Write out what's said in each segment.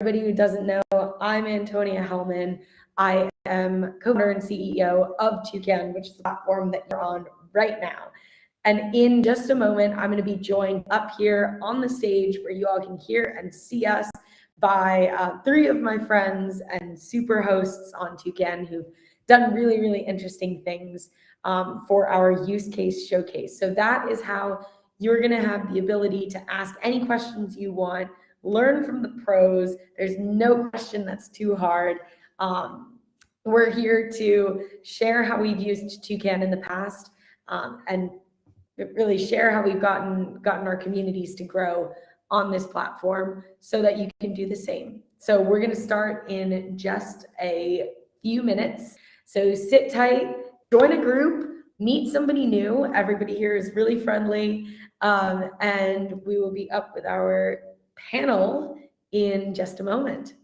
everybody who doesn't know, I'm Antonia Hellman. I am co-founder and CEO of Toucan, which is the platform that you're on right now. And in just a moment, I'm going to be joined up here on the stage where you all can hear and see us by three of my friends and super hosts on Toucan who've done really, really interesting things for our use case showcase. So that is how you're going to have the ability to ask any questions you want, learn from the pros. There's no question that's too hard. We're here to share how we've used Toucan in the past and really share how we've gotten our communities to grow on this platform so that you can do the same. So we're going to start in just a few minutes. So sit tight, join a group, meet somebody new. Everybody here is really friendly. And we will be up with our panel in just a moment.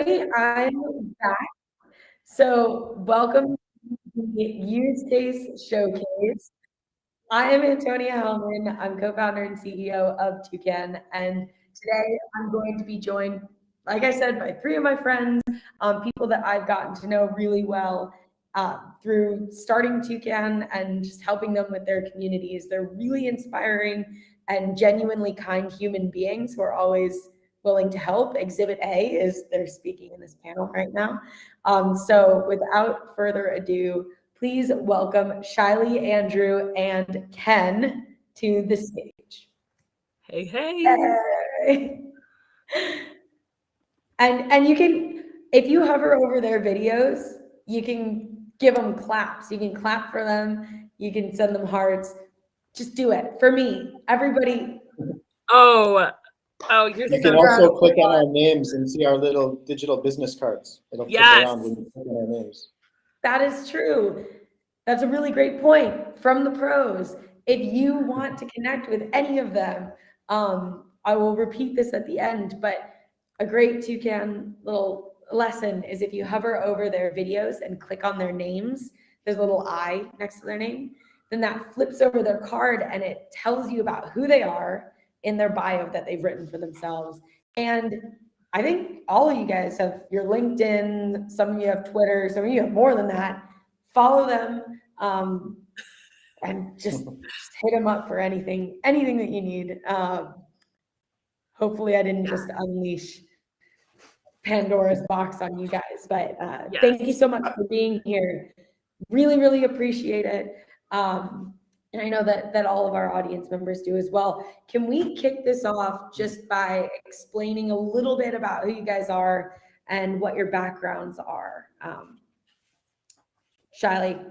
I'm back. So welcome to the Use Case Showcase. I am Antonia Hellman. I'm co-founder and CEO of Toucan, and today I'm going to be joined, like I said, by three of my friends, people that I've gotten to know really well through starting Toucan and just helping them with their communities. They're really inspiring and genuinely kind human beings who are always willing to help. Exhibit A is they're speaking in this panel right now. So without further ado, please welcome Shiley, Andrew, and Ken to the stage. Hey, hey. And you can, if you hover over their videos, you can give them claps. You can clap for them. You can send them hearts. Just do it for me. Everybody. Oh, you can also click on our names and see our little digital business cards. It'll flip around when you click on our names. That is true. That's a really great point from the pros. If you want to connect with any of them, I will repeat this at the end, but a great Toucan little lesson is if you hover over their videos and click on their names, there's a little I next to their name, then that flips over their card and it tells you about who they are in their bio that they've written for themselves. And I think all of you guys have your LinkedIn, some of you have Twitter, some of you have more than that. Follow them and just hit them up for anything that you need. Hopefully I didn't just unleash Pandora's box on you guys, but yes. Thank you so much for being here. Really, really appreciate it. And I know that all of our audience members do as well. Can we kick this off just by explaining a little bit about who you guys are and what your backgrounds are? Shiley,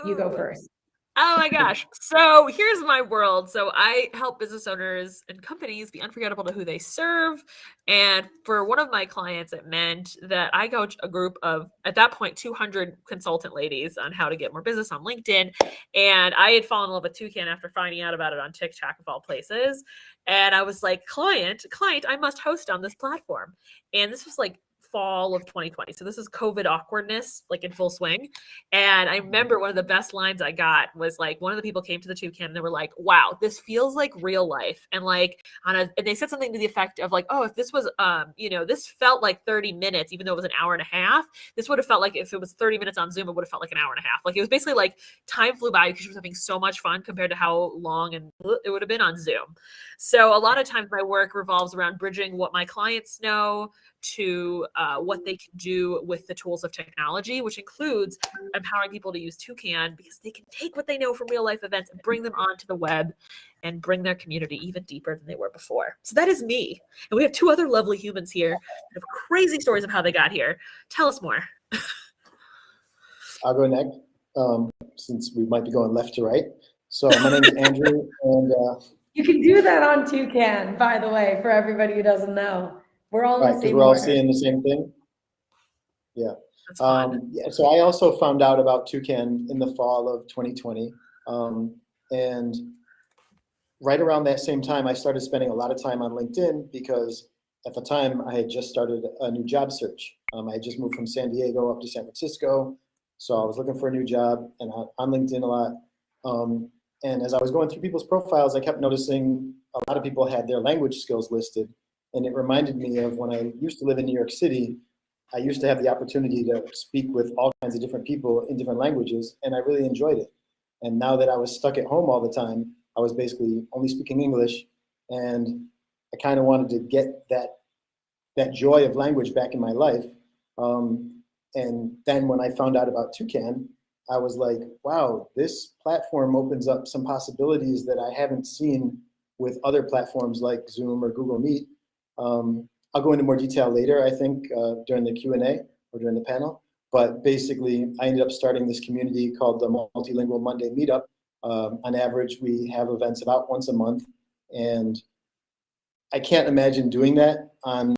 you go first. Oh my gosh. So here's my world. So I help business owners and companies be unforgettable to who they serve. And for one of my clients, it meant that I coach a group of, at that point, 200 consultant ladies on how to get more business on LinkedIn. And I had fallen in love with Toucan after finding out about it on TikTok of all places. And I was like, client, I must host on this platform. And this was like fall of 2020. So this is COVID awkwardness, like in full swing. And I remember one of the best lines I got was like, one of the people came to the Toucan and they were like, wow, this feels like real life. And like and they said something to the effect of like, oh, if this was, this felt like 30 minutes, even though it was an hour and a half, this would have felt like if it was 30 minutes on Zoom, it would have felt like an hour and a half. Like it was basically like time flew by because she was having so much fun compared to how long and it would have been on Zoom. So a lot of times my work revolves around bridging what my clients know to what they can do with the tools of technology, which includes empowering people to use Toucan because they can take what they know from real life events and bring them onto the web and bring their community even deeper than they were before. So that is me. And we have two other lovely humans here that have crazy stories of how they got here. Tell us more. I'll go next, since we might be going left to right. So my name is Andrew, and You can do that on Toucan, by the way, for everybody who doesn't know. We're all in the same we're all order. seeing the same thing. Yeah. That's fun. So I also found out about Toucan in the fall of 2020. And right around that same time, I started spending a lot of time on LinkedIn because at the time I had just started a new job search. I had just moved from San Diego up to San Francisco. So I was looking for a new job and on LinkedIn a lot. And as I was going through people's profiles, I kept noticing a lot of people had their language skills listed. And it reminded me of when I used to live in New York City. I used to have the opportunity to speak with all kinds of different people in different languages, and I really enjoyed it. And now that I was stuck at home all the time, I was basically only speaking English, and I kind of wanted to get that joy of language back in my life. And then when I found out about Toucan, I was like, wow, this platform opens up some possibilities that I haven't seen with other platforms like Zoom or Google Meet. I'll go into more detail later, I think, during the Q&A or during the panel. But basically, I ended up starting this community called the Multilingual Monday Meetup. On average, we have events about once a month. And I can't imagine doing that on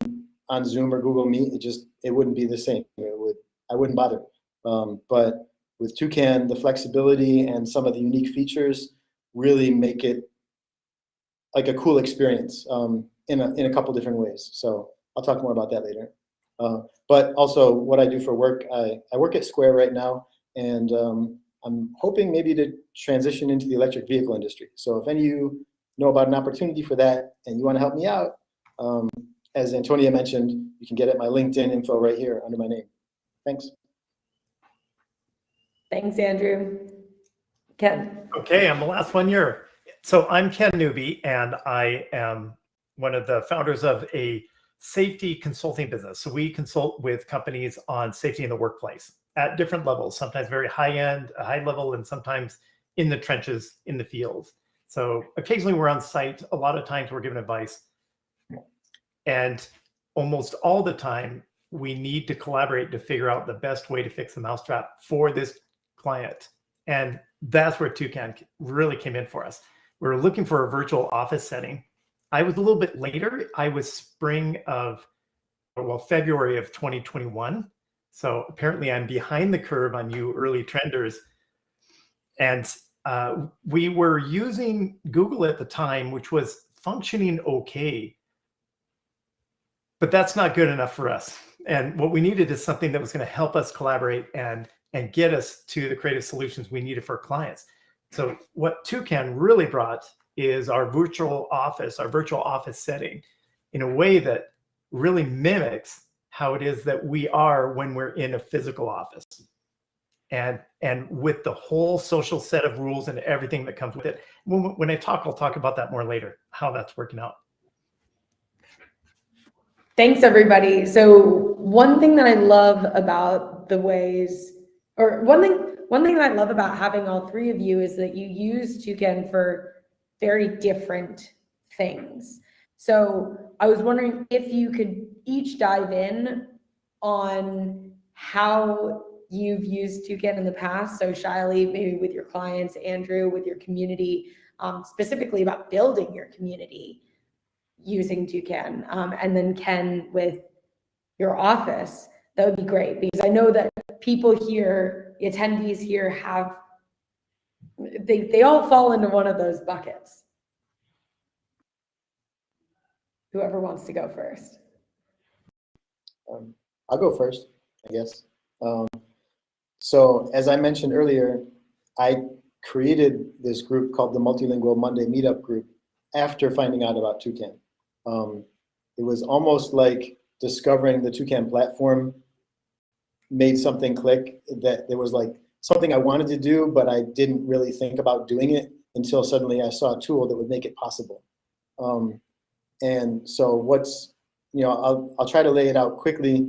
Zoom or Google Meet. It wouldn't be the same. I wouldn't bother. But with Toucan, the flexibility and some of the unique features really make it like a cool experience in a couple different ways. So I'll talk more about that later. But also what I do for work, I work at Square right now, and I'm hoping maybe to transition into the electric vehicle industry. So if any of you know about an opportunity for that and you want to help me out, as Antonia mentioned, you can get at my LinkedIn info right here under my name. Thanks. Thanks, Andrew. Ken. Okay, I'm the last one here. So I'm Ken Newby, and I am one of the founders of a safety consulting business. So we consult with companies on safety in the workplace at different levels, sometimes very high end, a high level, and sometimes in the trenches, in the field. So occasionally we're on site. A lot of times we're giving advice. And almost all the time, we need to collaborate to figure out the best way to fix the mousetrap for this client. And that's where Toucan really came in for us. We were looking for a virtual office setting. I was a little bit later. I was February of 2021. So apparently I'm behind the curve on you early trenders. And we were using Google at the time, which was functioning okay. But that's not good enough for us. And what we needed is something that was going to help us collaborate and get us to the creative solutions we needed for our clients. So what Toucan really brought is our virtual office setting in a way that really mimics how it is that we are when we're in a physical office. And with the whole social set of rules and everything that comes with it. When I talk, I'll talk about that more later, how that's working out. Thanks, everybody. So one thing that I love about one thing that I love about having all three of you is that you use Toucan for very different things. So I was wondering if you could each dive in on how you've used Toucan in the past, so Shiley, maybe with your clients, Andrew, with your community, specifically about building your community using Toucan, and then Ken with your office, that would be great, because I know that people here, the attendees here have, they all fall into one of those buckets. Whoever wants to go first. I'll go first, I guess. So as I mentioned earlier, I created this group called the Multilingual Monday Meetup Group after finding out about Toucan. It was almost like discovering the Toucan platform made something click, that there was like something I wanted to do, but I didn't really think about doing it until suddenly I saw a tool that would make it possible. And so what's, I'll try to lay it out quickly.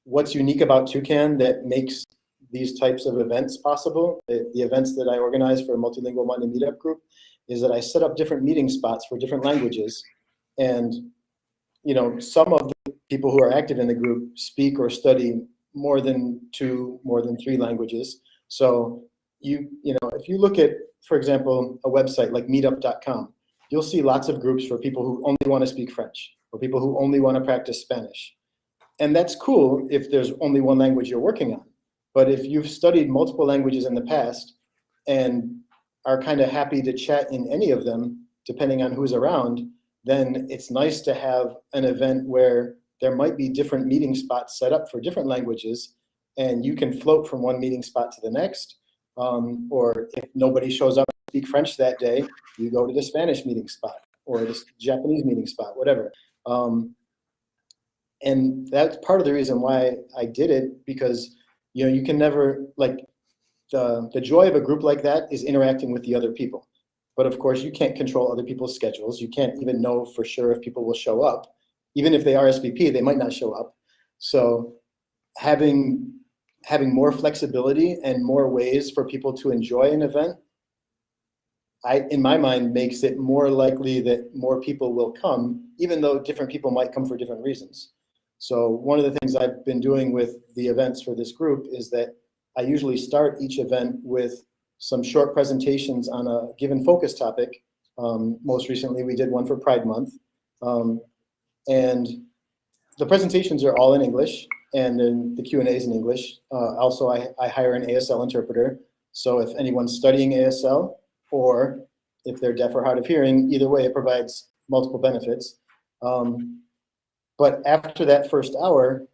What's unique about Toucan that makes these types of events possible, the events that I organize for a Multilingual Monday Meetup Group, is that I set up different meeting spots for different languages. And some of the people who are active in the group speak or study more than 2, more than 3 languages. So if you look at, for example, a website like meetup.com, you'll see lots of groups for people who only want to speak French or people who only want to practice Spanish. And that's cool if there's only one language you're working on. But if you've studied multiple languages in the past and are kind of happy to chat in any of them, depending on who's around, then it's nice to have an event where there might be different meeting spots set up for different languages, and you can float from one meeting spot to the next. Or if nobody shows up to speak French that day, you go to the Spanish meeting spot or the Japanese meeting spot, whatever. And that's part of the reason why I did it, because you can never, like, the joy of a group like that is interacting with the other people. But of course, you can't control other people's schedules. You can't even know for sure if people will show up. Even if they RSVP, they might not show up. So having more flexibility and more ways for people to enjoy an event, in my mind, makes it more likely that more people will come, even though different people might come for different reasons. So one of the things I've been doing with the events for this group is that I usually start each event with some short presentations on a given focus topic. Most recently, we did one for Pride Month. And the presentations are all in English, and then the Q&A is in English. Also, I hire an ASL interpreter. So if anyone's studying ASL, or if they're deaf or hard of hearing, either way, it provides multiple benefits. But after that first hour,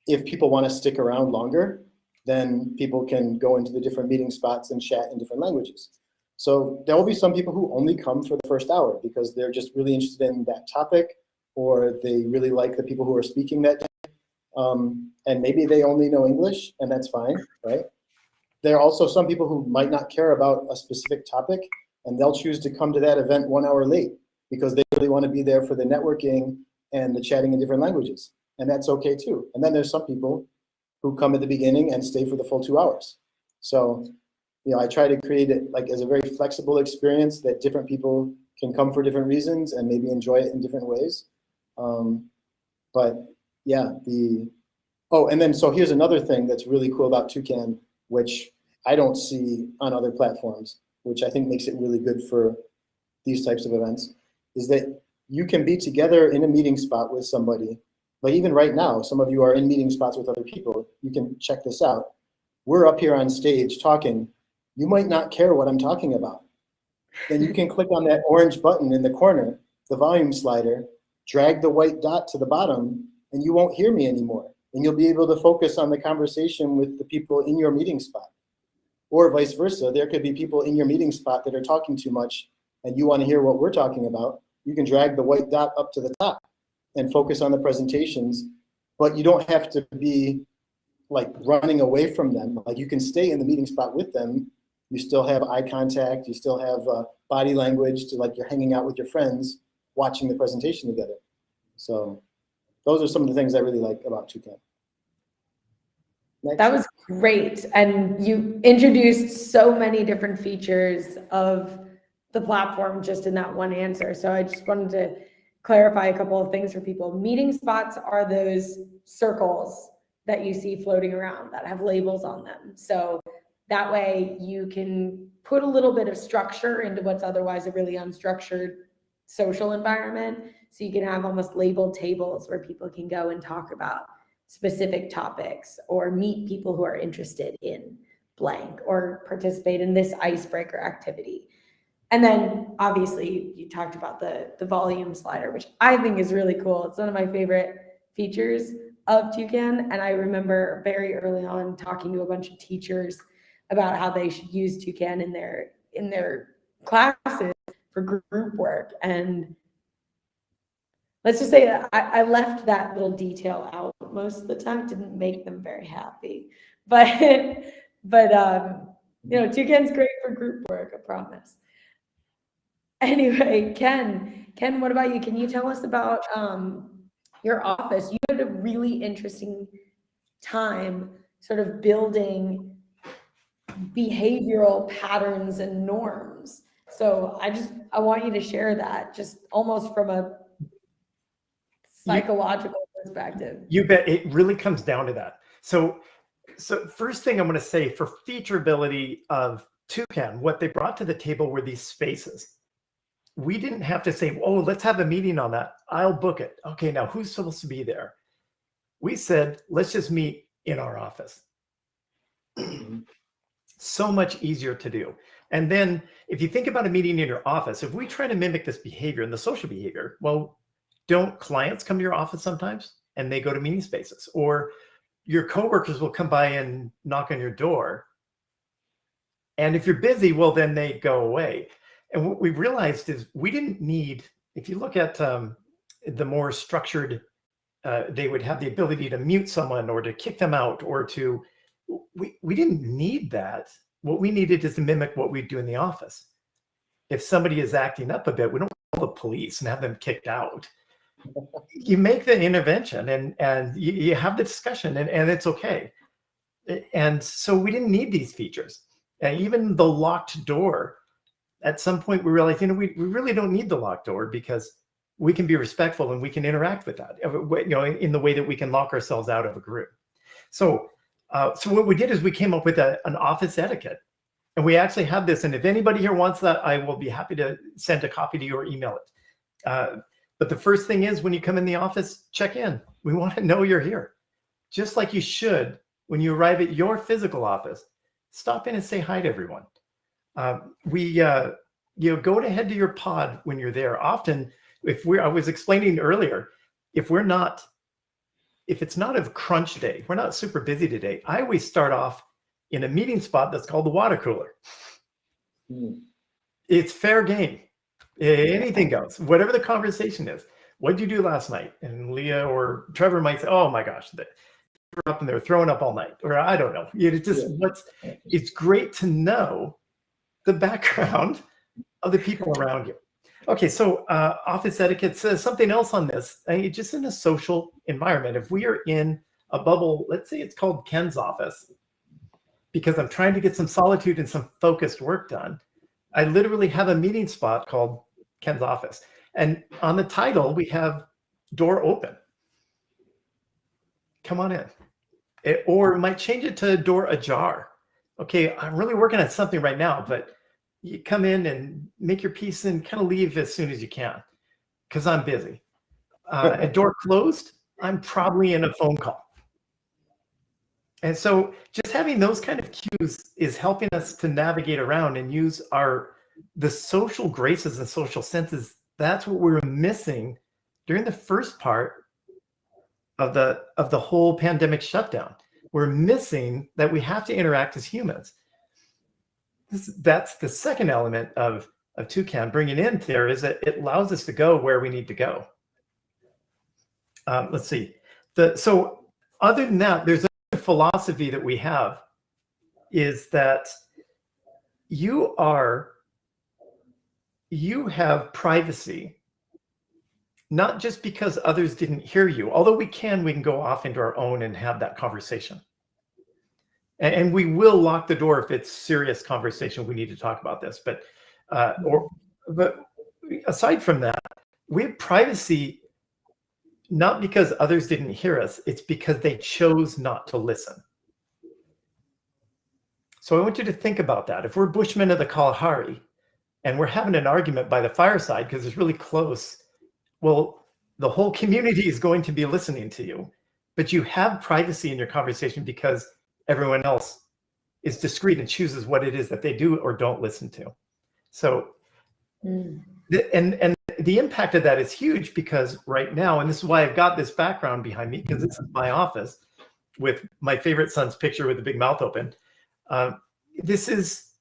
if people want to stick around longer, then people can go into the different meeting spots and chat in different languages. So there will be some people who only come for the first hour because they're just really interested in that topic, or they really like the people who are speaking that day. And maybe they only know English, and that's fine, right? There are also some people who might not care about a specific topic, and they'll choose to come to that event 1 hour late because they really want to be there for the networking and the chatting in different languages. And that's okay too. And then there's some people who come at the beginning and stay for the full 2 hours. So, I try to create it like as a very flexible experience that different people can come for different reasons and maybe enjoy it in different ways. But yeah, and then so here's another thing that's really cool about Toucan, which I don't see on other platforms, which I think makes it really good for these types of events, is that you can be together in a meeting spot with somebody. Like even right now, some of you are in meeting spots with other people. You can check this out. We're up here on stage talking. You might not care what I'm talking about. Then you can click on that orange button in the corner, the volume slider, drag the white dot to the bottom, and you won't hear me anymore. And you'll be able to focus on the conversation with the people in your meeting spot. Or vice versa, there could be people in your meeting spot that are talking too much and you want to hear what we're talking about. You can drag the white dot up to the top and focus on the presentations, but you don't have to be like running away from them. Like you can stay in the meeting spot with them. You still have eye contact, you still have body language to like you're hanging out with your friends, watching the presentation together. So those are some of the things I really like about Toucan. Next. That was great. And you introduced so many different features of the platform just in that one answer. So I just wanted to clarify a couple of things for people. Meeting spots are those circles that you see floating around that have labels on them. So that way you can put a little bit of structure into what's otherwise a really unstructured social environment. So you can have almost labeled tables where people can go and talk about specific topics or meet people who are interested in blank or participate in this icebreaker activity. And then obviously you talked about the volume slider, which I think is really cool. It's one of my favorite features of Toucan. And I remember very early on talking to a bunch of teachers about how they should use Toucan in their classes for group work. And let's just say I left that little detail out most of the time. Didn't make them very happy, but Toucan's great for group work, I promise. Anyway, Ken, what about you? Can you tell us about your office? You had a really interesting time sort of building behavioral patterns and norms. So I want you to share that just almost from a psychological perspective. You bet. It really comes down to that. So first thing I'm going to say for featureability of Toucan, what they brought to the table were these spaces. We didn't have to say, oh, let's have a meeting on that. I'll book it. Okay, now who's supposed to be there? We said, let's just meet in our office. So much easier to do. And then if you think about a meeting in your office, if we try to mimic this behavior and the social behavior, well, don't clients come to your office sometimes and they go to meeting spaces? Or your coworkers will come by and knock on your door. And if you're busy, well, then they go away. And what we realized is we didn't need, if you look at the more structured, they would have the ability to mute someone or to kick them out or to, we didn't need that. What we needed is to mimic what we do in the office. If somebody is acting up a bit, we don't call the police and have them kicked out. You make the intervention and you have the discussion and it's okay. And so we didn't need these features. And even the locked door, at some point we realized, we really don't need the locked door because we can be respectful and we can interact with that, in the way that we can lock ourselves out of a group. So what we did is we came up with an office etiquette, and we actually have this. And if anybody here wants that, I will be happy to send a copy to you or email it. But the first thing is when you come in the office, check in. We want to know you're here. Just like you should when you arrive at your physical office, stop in and say hi to everyone. Go ahead to your pod when you're there. Often, I was explaining earlier, if it's not a crunch day, we're not super busy today, I always start off in a meeting spot that's called the water cooler. It's fair game. Anything goes, whatever the conversation is. What did you do last night? And Leah or Trevor might say, oh my gosh, they were up and they're throwing up all night. Or I don't know. It's great to know the background of the people around you. Okay, so office etiquette says something else on this. Just in a social environment, if we are in a bubble, let's say it's called Ken's office, because I'm trying to get some solitude and some focused work done, I literally have a meeting spot called Ken's office. And on the title, we have door open. Come on in. Or might change it to door ajar. Okay, I'm really working on something right now, but you come in and make your piece and kind of leave as soon as you can because I'm busy. A door closed, I'm probably in a phone call. And so just having those kind of cues is helping us to navigate around and use the social graces and social senses. That's what we were missing during the first part of the whole pandemic shutdown. We're missing that we have to interact as humans. That's the second element of Toucan bringing in there, is that it allows us to go where we need to go. Let's see. So other than that, there's a philosophy that we have is that you have privacy, not just because others didn't hear you, although we can go off into our own and have that conversation. And we will lock the door if it's serious conversation. We need to talk about this. But aside from that, we have privacy not because others didn't hear us, it's because they chose not to listen. So I want you to think about that. If we're Bushmen of the Kalahari and we're having an argument by the fireside because it's really close, well, the whole community is going to be listening to you, but you have privacy in your conversation because everyone else is discreet and chooses what it is that they do or don't listen to. So, and the impact of that is huge because right now, and this is why I've got this background behind me, because this is my office with my favorite son's picture with the big mouth open. This is,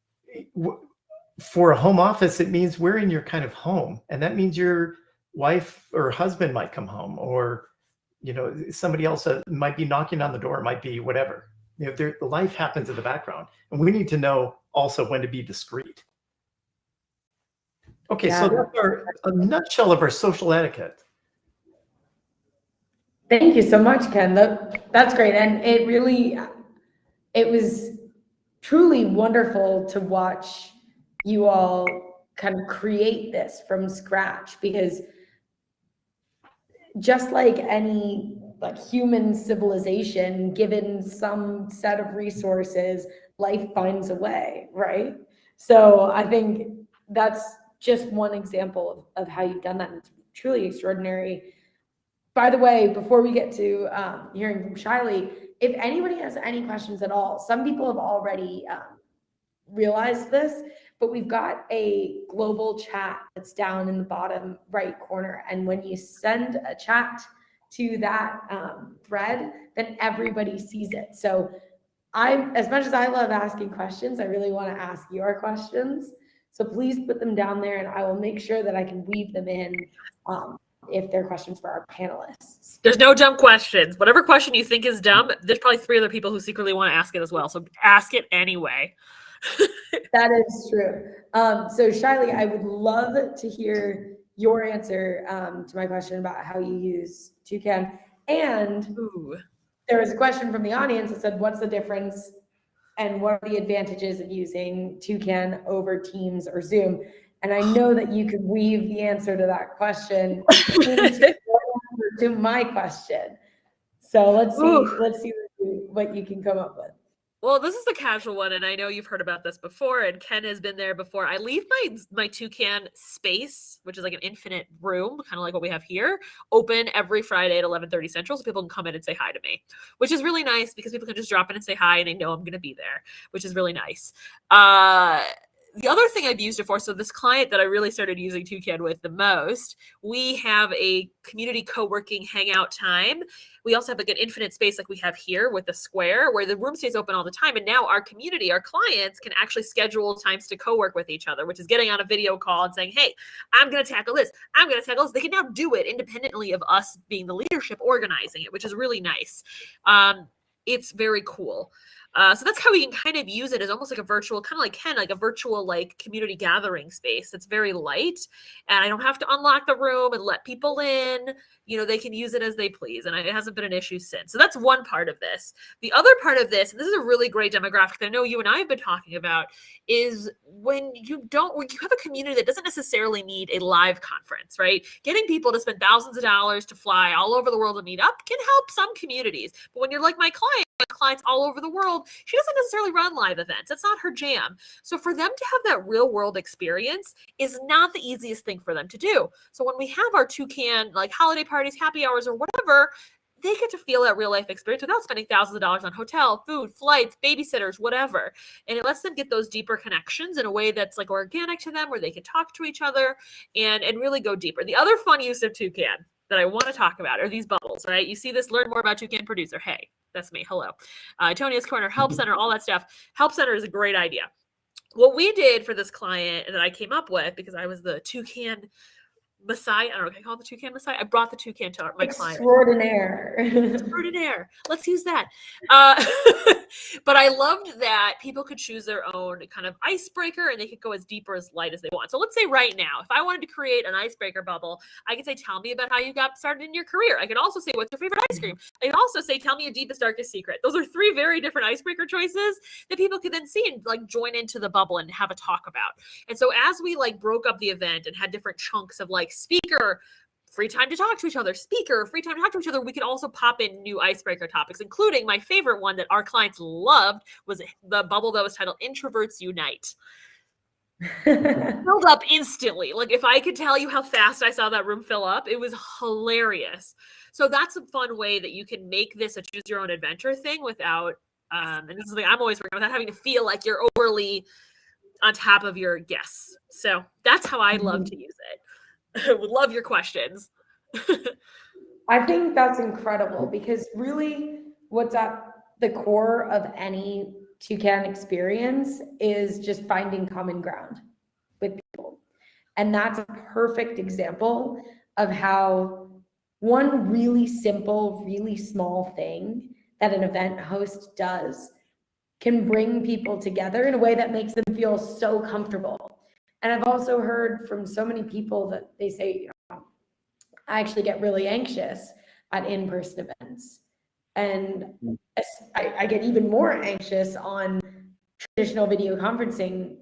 for a home office, it means we're in your kind of home. And that means your wife or husband might come home, or, somebody else might be knocking on the door, might be whatever. Life happens in the background. And we need to know also when to be discreet. Okay, so that's a nutshell of our social etiquette. Thank you so much, Ken. That's great. And it was truly wonderful to watch you all kind of create this from scratch, because just like any human civilization, given some set of resources, life finds a way, right? So I think that's just one example of how you've done that. And it's truly extraordinary. By the way, before we get to hearing from Shiley, if anybody has any questions at all, some people have already realized this, but we've got a global chat that's down in the bottom right corner. And when you send a chat to that thread, then everybody sees it. So as much as I love asking questions, I really want to ask your questions. So please put them down there and I will make sure that I can weave them in if they're questions for our panelists. There's no dumb questions. Whatever question you think is dumb, there's probably 3 other people who secretly want to ask it as well. So ask it anyway. That is true. So Shiley, I would love to hear your answer to my question about how you use Toucan. And there was a question from the audience that said, what's the difference and what are the advantages of using Toucan over Teams or Zoom? And I know that you could weave the answer to that question to my question. So let's see what you can come up with. Well, this is a casual one, and I know you've heard about this before, and Ken has been there before. I leave my Toucan space, which is like an infinite room, kind of like what we have here, open every Friday at 11:30 Central, so people can come in and say hi to me, which is really nice because people can just drop in and say hi, and they know I'm going to be there, which is really nice. The other thing I've used it for, so this client that I really started using Toucan with the most, we have a community co-working hangout time. We also have like an infinite space like we have here with the square where the room stays open all the time. And now our community, our clients can actually schedule times to co-work with each other, which is getting on a video call and saying, hey, I'm going to tackle this. I'm going to tackle this. They can now do it independently of us being the leadership organizing it, which is really nice. It's very cool. So that's how we can kind of use it as almost like a virtual, kind of like Ken, like a virtual like community gathering space that's very light. And I don't have to unlock the room and let people in. They can use it as they please. And it hasn't been an issue since. So that's one part of this. The other part of this, and this is a really great demographic that I know you and I have been talking about, is when you have a community that doesn't necessarily need a live conference, right? Getting people to spend thousands of dollars to fly all over the world to meet up can help some communities. But when you're like my clients all over the world, she doesn't necessarily run live events. That's not her jam. So for them to have that real world experience is not the easiest thing for them to do. So when we have our Toucan, like holiday parties, happy hours, or whatever, they get to feel that real life experience without spending thousands of dollars on hotel, food, flights, babysitters, whatever. And it lets them get those deeper connections in a way that's like organic to them, where they can talk to each other and really go deeper. The other fun use of Toucan that I want to talk about are these bubbles, right? You see this, learn more about Toucan producer. Hey, that's me. Hello. Tonia's Corner, Help Center, all that stuff. Help Center is a great idea. What we did for this client that I came up with, because I was the Toucan Messiah, I don't know, can I call it the Toucan Messiah? I brought the Toucan to my client. Extraordinaire. Let's use that. But I loved that people could choose their own kind of icebreaker and they could go as deep or as light as they want. So let's say right now, if I wanted to create an icebreaker bubble, I could say, tell me about how you got started in your career. I could also say, what's your favorite ice cream? I could also say, tell me your deepest, darkest secret. Those are 3 very different icebreaker choices that people could then see and like join into the bubble and have a talk about. And so as we like broke up the event and had different chunks of like speaker free time to talk to each other, speaker, free time to talk to each other. We could also pop in new icebreaker topics, including my favorite one that our clients loved was the bubble that was titled Introverts Unite. Filled up instantly. Like if I could tell you how fast I saw that room fill up, it was hilarious. So that's a fun way that you can make this a choose your own adventure thing without, and this is something I'm always working on, without having to feel like you're overly on top of your guests. So that's how I love to use it. Would love your questions. I think that's incredible because really what's at the core of any Toucan experience is just finding common ground with people. And that's a perfect example of how one really simple, really small thing that an event host does can bring people together in a way that makes them feel so comfortable. And I've also heard from so many people that they say, you know, I actually get really anxious at in-person events. And I get even more anxious on traditional video conferencing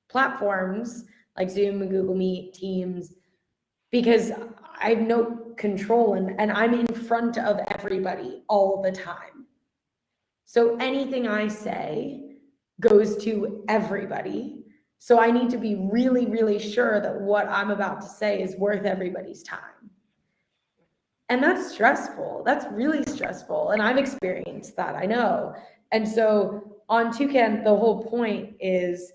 platforms like Zoom and Google Meet, Teams, because I have no control and I'm in front of everybody all the time. So anything I say goes to everybody. So I need to be really, really sure that what I'm about to say is worth everybody's time. And that's stressful. That's really stressful. And I've experienced that, I know. And so on Toucan, the whole point is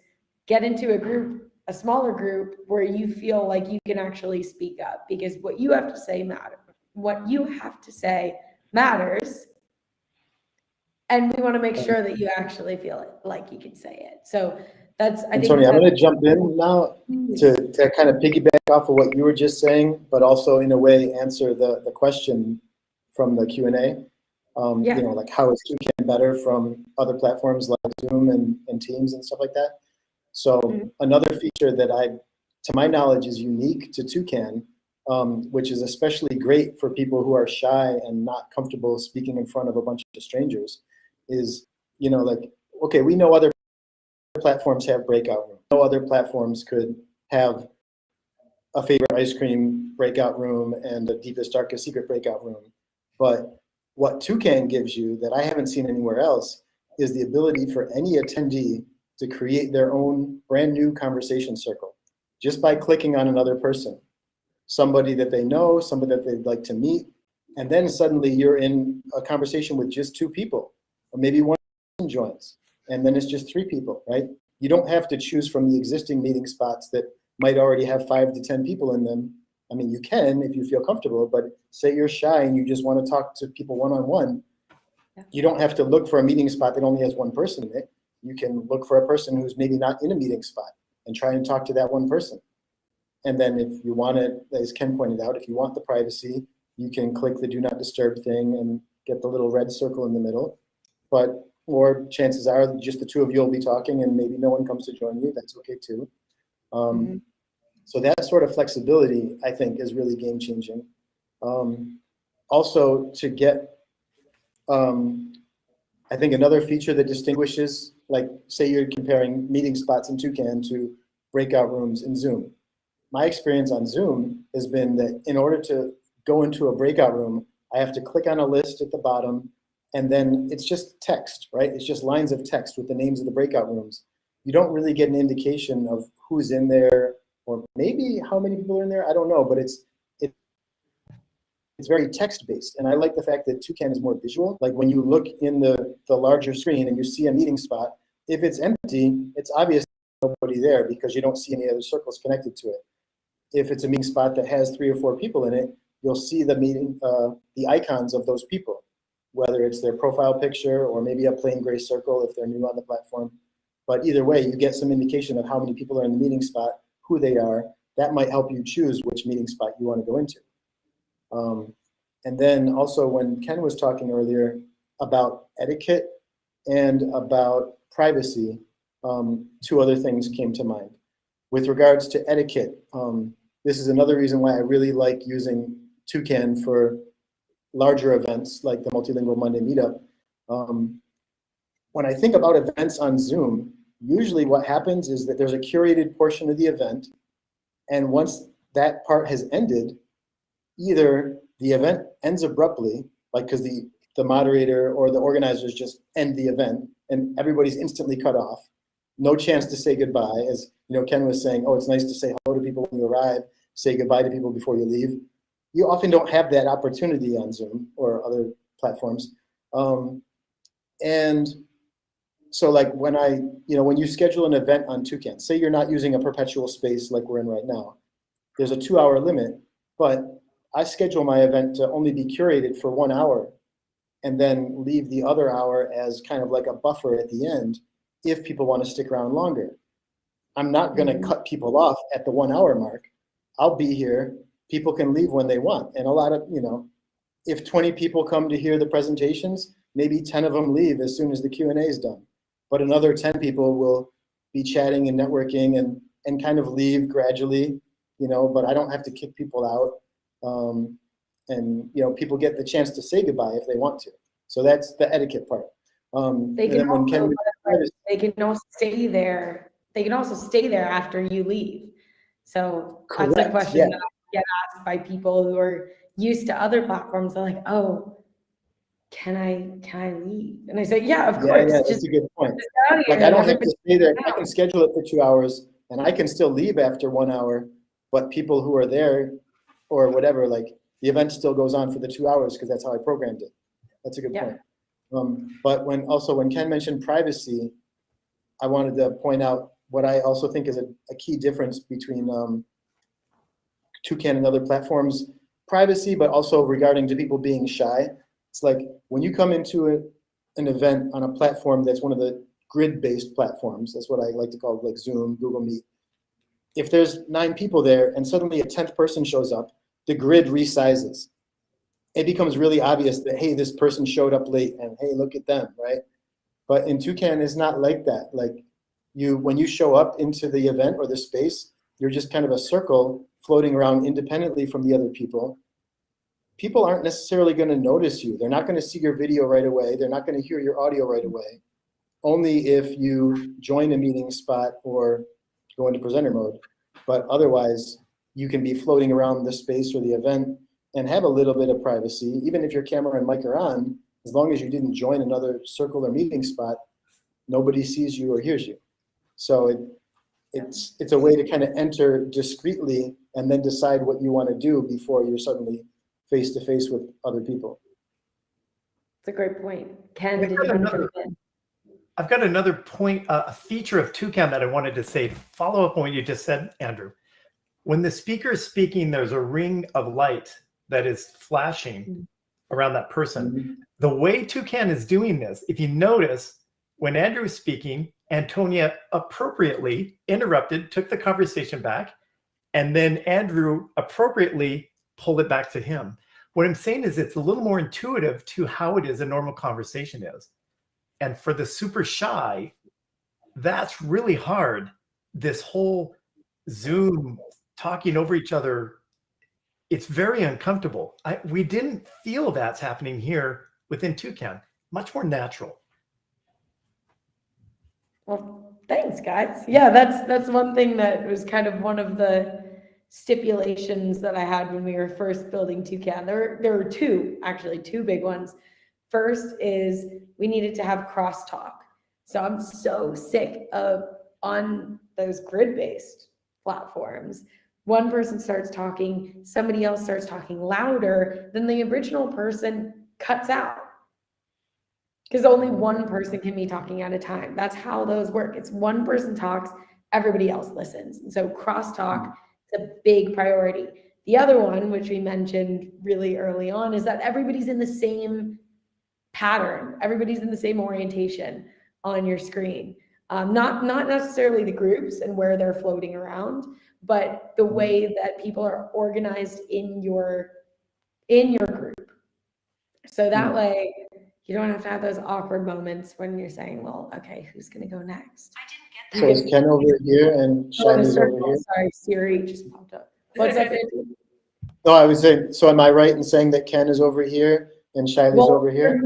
get into a group, a smaller group where you feel like you can actually speak up, because what you have to say matters. What you have to say matters. And we want to make sure that you actually feel like you can say it. So that's, I think. Tony, I'm going to jump in now to kind of piggyback off of what you were just saying, but also in a way answer the question from the Q&A. Yeah. You know, like how is Toucan better from other platforms like Zoom and Teams and stuff like that? So another feature that to my knowledge, is unique to Toucan, which is especially great for people who are shy and not comfortable speaking in front of a bunch of strangers, is, you know, like, okay, we know other platforms have breakout rooms. No other platforms could have a favorite ice cream breakout room and a deepest, darkest secret breakout room. But what Toucan gives you that I haven't seen anywhere else is the ability for any attendee to create their own brand new conversation circle just by clicking on another person, somebody that they know, somebody that they'd like to meet, and then suddenly you're in a conversation with just two people, or maybe one person joins, and then it's just three people, right? You don't have to choose from the existing meeting spots that might already have 5 to 10 people in them. I mean, you can if you feel comfortable, but say you're shy and you just want to talk to people one-on-one, you don't have to look for a meeting spot that only has one person in it. You can look for a person who's maybe not in a meeting spot and try and talk to that one person. And then if you want it, as Ken pointed out, if you want the privacy, you can click the do not disturb thing and get the little red circle in the middle. But, or chances are just the two of you will be talking and maybe no one comes to join you. That's okay too. So that sort of flexibility, I think, is really game changing. Also to get, I think another feature that distinguishes, like say you're comparing meeting spots in Toucan to breakout rooms in Zoom. My experience on Zoom has been that in order to go into a breakout room, I have to click on a list at the bottom, and then it's just text, right? It's just lines of text with the names of the breakout rooms. You don't really get an indication of who's in there, or maybe how many people are in there, I don't know, but it's very text-based. And I like the fact that Toucan is more visual. Like when you look in the larger screen and you see a meeting spot, if it's empty, it's obvious nobody there because you don't see any other circles connected to it. If it's a meeting spot that has 3 or 4 people in it, you'll see the meeting, the icons of those people, whether it's their profile picture or maybe a plain gray circle if they're new on the platform. But either way, you get some indication of how many people are in the meeting spot, who they are. That might help you choose which meeting spot you want to go into. And then also when Ken was talking earlier about etiquette and about privacy, 2 other things came to mind. With regards to etiquette, this is another reason why I really like using Toucan for larger events like the Multilingual Monday Meetup. When I think about events on Zoom, usually what happens is that there's a curated portion of the event, and once that part has ended, either the event ends abruptly, like because the moderator or the organizers just end the event and everybody's instantly cut off. No chance to say goodbye. As you know, Ken was saying, oh, it's nice to say hello to people when you arrive, say goodbye to people before you leave. You often don't have that opportunity on Zoom or other platforms. And so like when when you schedule an event on Toucan, say you're not using a perpetual space like we're in right now, there's a 2-hour limit, but I schedule my event to only be curated for 1 hour and then leave the other hour as kind of like a buffer at the end if people want to stick around longer. I'm not going to cut people off at the 1 hour mark. I'll be here. People can leave when they want. And a lot of, if 20 people come to hear the presentations, maybe 10 of them leave as soon as the Q&A is done. But another 10 people will be chatting and networking and kind of leave gradually, but I don't have to kick people out. And people get the chance to say goodbye if they want to. So that's the etiquette part. They can also stay there. They can also stay there after you leave. So Correct, that's a question that I get asked by people who are used to other platforms. They're like, "Oh, can I leave?" And I say, "Yeah, of course." Yeah, that's a good point. Like I don't have to stay there. I can schedule it for 2 hours, and I can still leave after 1 hour. But people who are there, or whatever, like the event still goes on for the 2 hours because that's how I programmed it. That's a good point. But when Ken mentioned privacy, I wanted to point out what I also think is a key difference between Toucan and other platforms. Privacy, but also regarding to people being shy. It's like when you come into an event on a platform that's one of the grid-based platforms, that's what I like to call it, like Zoom, Google Meet. If there's 9 people there and suddenly a 10th person shows up, the grid resizes. It becomes really obvious that, hey, this person showed up late and hey, look at them, right? But in Toucan, it's not like that. Like when you show up into the event or the space, you're just kind of a circle floating around independently from the other people. People aren't necessarily going to notice you. They're not going to see your video right away. They're not going to hear your audio right away. Only if you join a meeting spot or go into presenter mode. But otherwise, you can be floating around the space or the event and have a little bit of privacy, even if your camera and mic are on. As long as you didn't join another circle or meeting spot, nobody sees you or hears you. So it's a way to kind of enter discreetly and then decide what you want to do before you're suddenly face to face with other people. It's a great point. Ken, did you want to jump in? I've got another point, a feature of Toucan that I wanted to say, follow up on what you just said, Andrew. When the speaker is speaking, there's a ring of light that is flashing around that person. The way Toucan is doing this, if you notice, when Andrew was speaking, Antonia appropriately interrupted, took the conversation back, and then Andrew appropriately pulled it back to him. What I'm saying is it's a little more intuitive to how it is a normal conversation is. And for the super shy, that's really hard. This whole Zoom talking over each other, it's very uncomfortable. We didn't feel that's happening here within Toucan. Much more natural. Well, thanks, guys. Yeah, that's one thing that was kind of one of the stipulations that I had when we were first building Toucan. There were two big ones. First is we needed to have crosstalk. So I'm so sick of on those grid-based platforms. One person starts talking, somebody else starts talking louder, then the original person cuts out. Because only one person can be talking at a time. That's how those work. It's one person talks, everybody else listens. And so crosstalk is a big priority. The other one, which we mentioned really early on, is that everybody's in the same pattern. Everybody's in the same orientation on your screen. Not necessarily the groups and where they're floating around, but the way that people are organized in your group. So that way you don't have to have those awkward moments when you're saying, well, okay, who's going to go next? I didn't get that. So is Ken over here and Shiley's over here? Sorry, Siri just popped up. What's up, Andrew? No, I was saying, so am I right in saying that Ken is over here and Shiley's over here?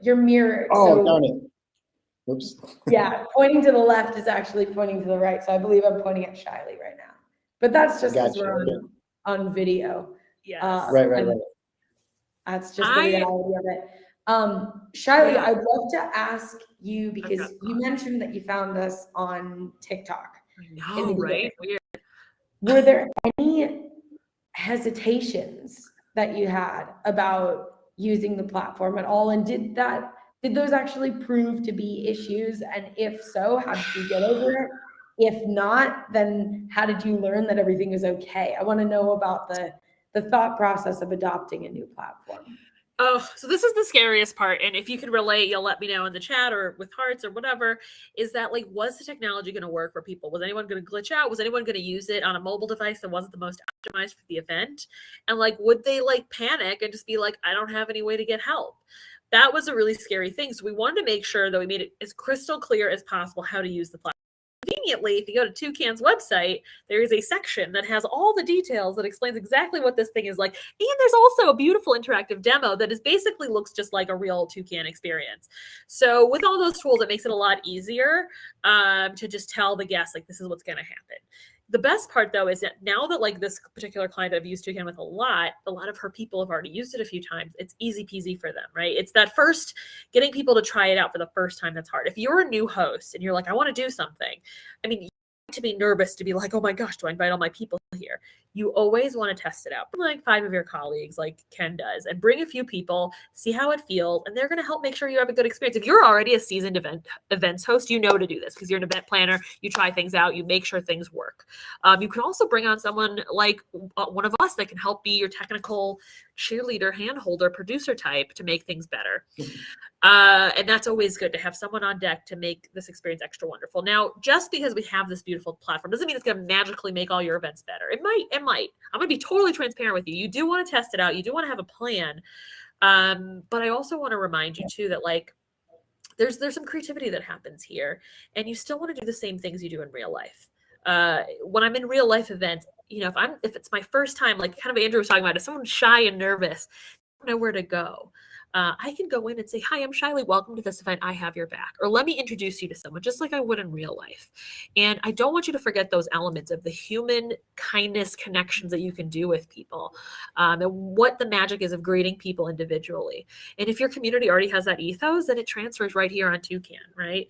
You're mirrored. Oh, darn it. Oops. Yeah, pointing to the left is actually pointing to the right. So I believe I'm pointing at Shiley right now. But that's just because we're on video. Yes. Right. and that's just the reality of it. Shiley, Yeah. I'd love to ask you, because got you mentioned that you found us on TikTok. I in the know, right? beginning. Weird. Were there any hesitations that you had about using the platform at all? And did those actually prove to be issues? And if so, how did you get over it? If not, then how did you learn that everything was okay? I want to know about the thought process of adopting a new platform. Oh, so this is the scariest part. And if you can relate, you'll let me know in the chat or with hearts or whatever. Is that like, was the technology going to work for people? Was anyone going to glitch out? Was anyone going to use it on a mobile device that wasn't the most optimized for the event? And like, would they like panic and just be like, I don't have any way to get help? That was a really scary thing. So we wanted to make sure that we made it as crystal clear as possible how to use the platform. Conveniently, if you go to Toucan's website, there is a section that has all the details that explains exactly what this thing is like. And there's also a beautiful interactive demo that is basically looks just like a real Toucan experience. So with all those tools, it makes it a lot easier to just tell the guests, like, this is what's going to happen. The best part, though, is that now that like this particular client that I've used Toucan with a lot of her people have already used it a few times. It's easy peasy for them, right? It's that first getting people to try it out for the first time that's hard. If you're a new host and you're like, I want to do something, I mean, you need to be nervous to be like, oh my gosh, do I invite all my people here? You always want to test it out. Bring like 5 of your colleagues, like Ken does, and bring a few people, see how it feels, and they're going to help make sure you have a good experience. If you're already a seasoned events host, you know to do this because you're an event planner. You try things out, you make sure things work. You can also bring on someone like one of us that can help be your technical cheerleader, handholder, producer type to make things better. And that's always good to have someone on deck to make this experience extra wonderful. Now, just because we have this beautiful platform doesn't mean it's going to magically make all your events better. It might. I'm going to be totally transparent with you. You do want to test it out. You do want to have a plan. But I also want to remind you too that like there's some creativity that happens here, and you still want to do the same things you do in real life. When I'm in real life events, you know, if it's my first time, like kind of Andrew was talking about, if someone's shy and nervous, I don't know where to go. I can go in and say, hi, I'm Shiley. Welcome to this event. I have your back. Or let me introduce you to someone just like I would in real life. And I don't want you to forget those elements of the human kindness connections that you can do with people and what the magic is of greeting people individually. And if your community already has that ethos, then it transfers right here on Toucan, right?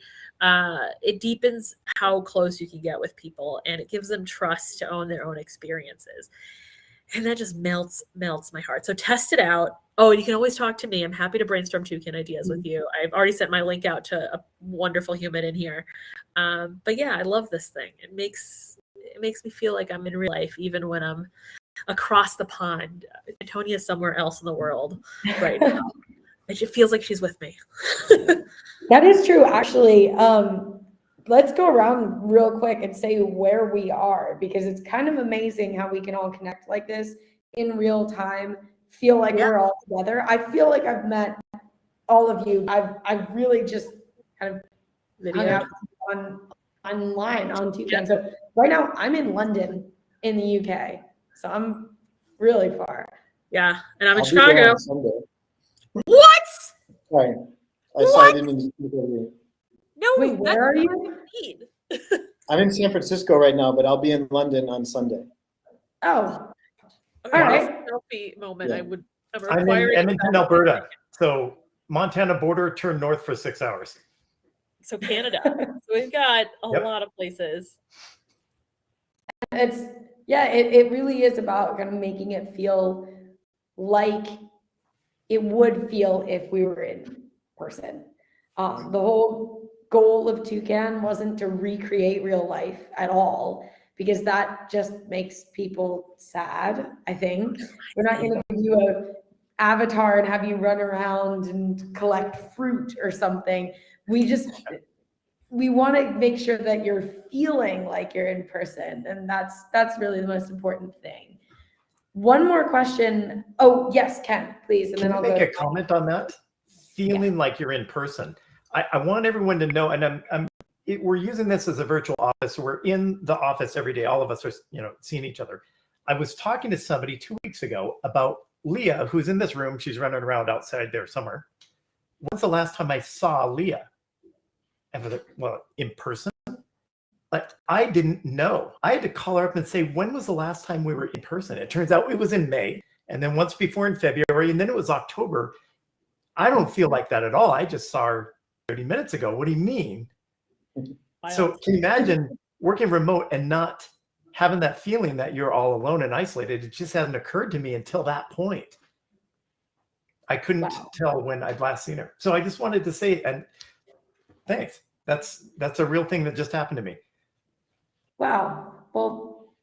It deepens how close you can get with people, and it gives them trust to own their own experiences. And that just melts my heart. So test it out. Oh, and you can always talk to me. I'm happy to brainstorm Toucan ideas with you. I've already sent my link out to a wonderful human in here. But yeah, I love this thing. It makes me feel like I'm in real life, even when I'm across the pond. Antonia's somewhere else in the world right now. It just feels like she's with me. That is true, actually. Let's go around real quick and say where we are, because it's kind of amazing how we can all connect like this in real time, feel like we're all together. I feel like I've met all of you. I've really just kind of hung out online on Toucan. So right now I'm in London in the UK. So I'm really far. Yeah, and I'm in I'll be there Chicago. on Sunday. What? Sorry, I didn't mean to speak over you. No, Wait, where are you? I'm in San Francisco right now, but I'll be in London on Sunday. Oh, Okay, all right. Selfie moment. Yeah. I'm in Edmonton, Alberta. So Montana border, turn north for 6 hours. So Canada. So we've got a lot of places. It really is about kind of making it feel like it would feel if we were in person. The whole goal of Toucan wasn't to recreate real life at all, because that just makes people sad, I think. We're not going to give you an avatar and have you run around and collect fruit or something. We want to make sure that you're feeling like you're in person, and that's really the most important thing. One more question. Oh, yes, Ken, please, and then I'll make a comment on that. Feeling like you're in person. I want everyone to know, and we're using this as a virtual office. We're in the office every day. All of us are, seeing each other. I was talking to somebody 2 weeks ago about Leah, who's in this room. She's running around outside there somewhere. When's the last time I saw Leah? Well, in person? But I didn't know. I had to call her up and say, when was the last time we were in person? It turns out it was in May. and then once before in February, and then it was October. I don't feel like that at all. I just saw her 30 minutes ago. What do you mean? So can you imagine working remote and not having that feeling that you're all alone and isolated? It just hasn't occurred to me until that point. I couldn't tell when I'd last seen her. So I just wanted to say, and thanks. That's a real thing that just happened to me. Wow. Well,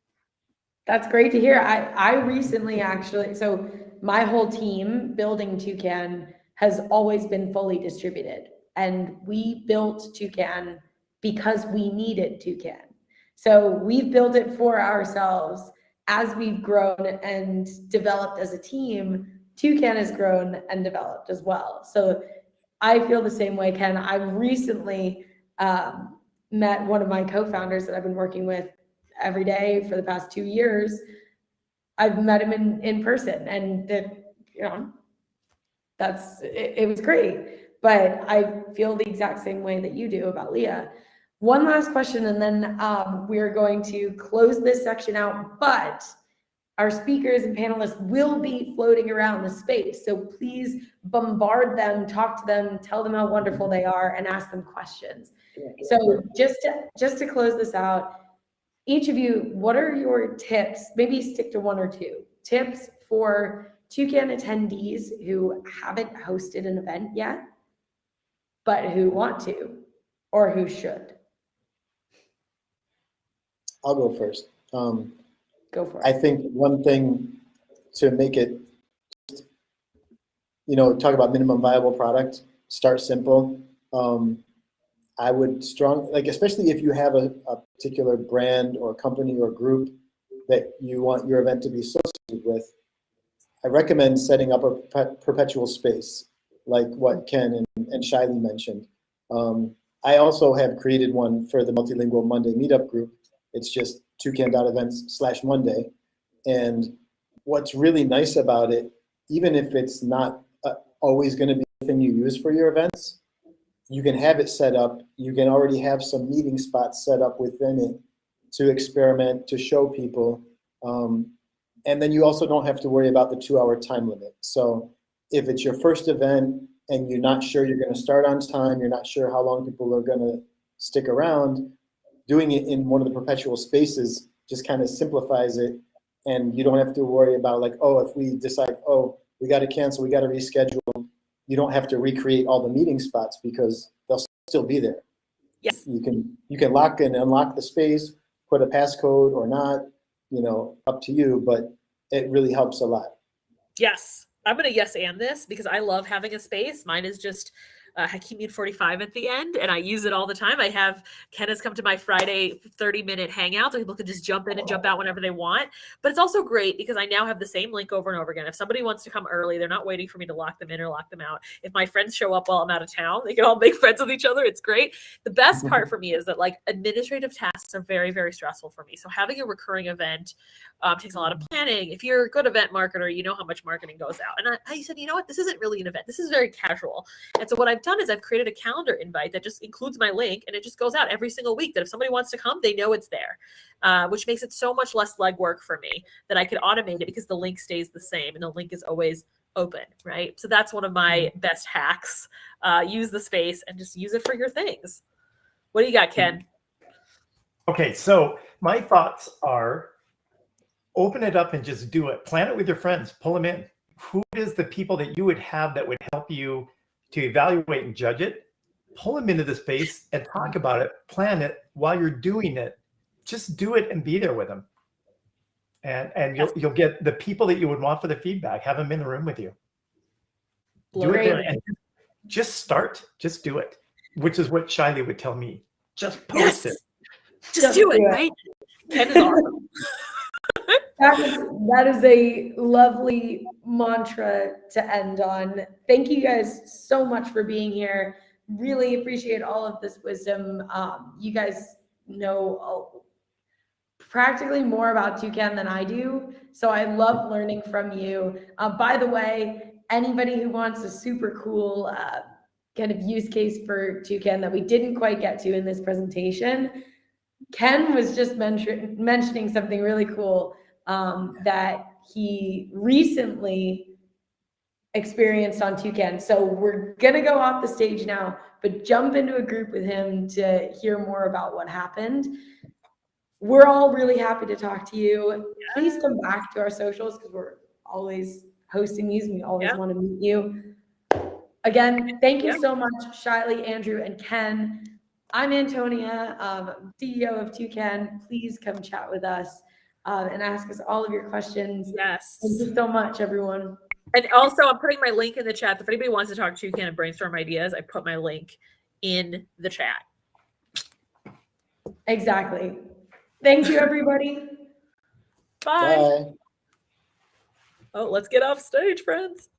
that's great to hear. I recently actually, so my whole team building Toucan has always been fully distributed. And we built Toucan because we needed Toucan. So we've built it for ourselves. As we've grown and developed as a team, Toucan has grown and developed as well. So I feel the same way, Ken. I recently met one of my co-founders that I've been working with every day for the past 2 years. I've met him in person, and it was great. But I feel the exact same way that you do about Leah. One last question, and then we're going to close this section out, but our speakers and panelists will be floating around the space. So please bombard them, talk to them, tell them how wonderful they are, and ask them questions. So just to close this out, each of you, what are your tips? Maybe stick to 1 or 2 tips for Toucan attendees who haven't hosted an event yet, but who want to or who should. I'll go first. Go for it. I think one thing to make it, talk about minimum viable product, start simple. I would especially if you have a particular brand or company or group that you want your event to be associated with, I recommend setting up a perpetual space, like what Ken and Shiley mentioned. I also have created one for the Multilingual Monday meetup group. It's just toucan.events/Monday. And what's really nice about it, even if it's not always going to be the thing you use for your events, you can have it set up. You can already have some meeting spots set up within it to experiment, to show people. And then you also don't have to worry about the 2-hour time limit. So if it's your first event and you're not sure you're going to start on time, you're not sure how long people are going to stick around, doing it in one of the perpetual spaces just kind of simplifies it. And you don't have to worry about if we decide, we got to cancel, we got to reschedule. You don't have to recreate all the meeting spots because they'll still be there. Yes. You can lock and unlock the space, put a passcode or not, up to you, but it really helps a lot. Yes. I'm going to yes and this because I love having a space. Mine is just Hakimi 45 at the end, and I use it all the time. Ken has come to my Friday 30-minute hangout, so people can just jump in and jump out whenever they want. But it's also great because I now have the same link over and over again. If somebody wants to come early, they're not waiting for me to lock them in or lock them out. If my friends show up while I'm out of town, they can all make friends with each other. It's great. The best part for me is that administrative tasks are very, very stressful for me. So having a recurring event takes a lot of planning. If you're a good event marketer, you know how much marketing goes out. And I said, you know what? This isn't really an event. This is very casual. And so what I've done is I've created a calendar invite that just includes my link, and it just goes out every single week that if somebody wants to come, they know it's there, which makes it so much less legwork for me that I could automate it because the link stays the same and the link is always open, right? So that's one of my best hacks. Use the space and just use it for your things. What do you got, Ken? Okay, so my thoughts are open it up and just do it. Plan it with your friends, pull them in. Who is the people that you would have that would help you to evaluate and judge it? Pull them into the space and talk about it, plan it while you're doing it. Just do it and be there with them. And you'll get the people that you would want for the feedback, have them in the room with you. Do it there and just start, just do it, which is what Shiley would tell me. Just post it. Just do it, right? Ken is awesome. That is a lovely mantra to end on. Thank you guys so much for being here. Really appreciate all of this wisdom. You guys know practically more about Toucan than I do, so I love learning from you. By the way, anybody who wants a super cool kind of use case for Toucan that we didn't quite get to in this presentation, Ken was just mentioning something really cool that he recently experienced on Toucan. So we're gonna go off the stage now, but jump into a group with him to hear more about what happened. We're all really happy to talk to you. Please come back to our socials because we're always hosting these and we always want to meet you. Again, thank you so much, Shiley, Andrew, and Ken. I'm Antonia, CEO of Toucan. Please come chat with us and ask us all of your questions. Yes. Thank you so much, everyone. And also, I'm putting my link in the chat. If anybody wants to talk to Toucan and brainstorm ideas, I put my link in the chat. Exactly. Thank you, everybody. Bye. Bye. Oh, let's get off stage, friends.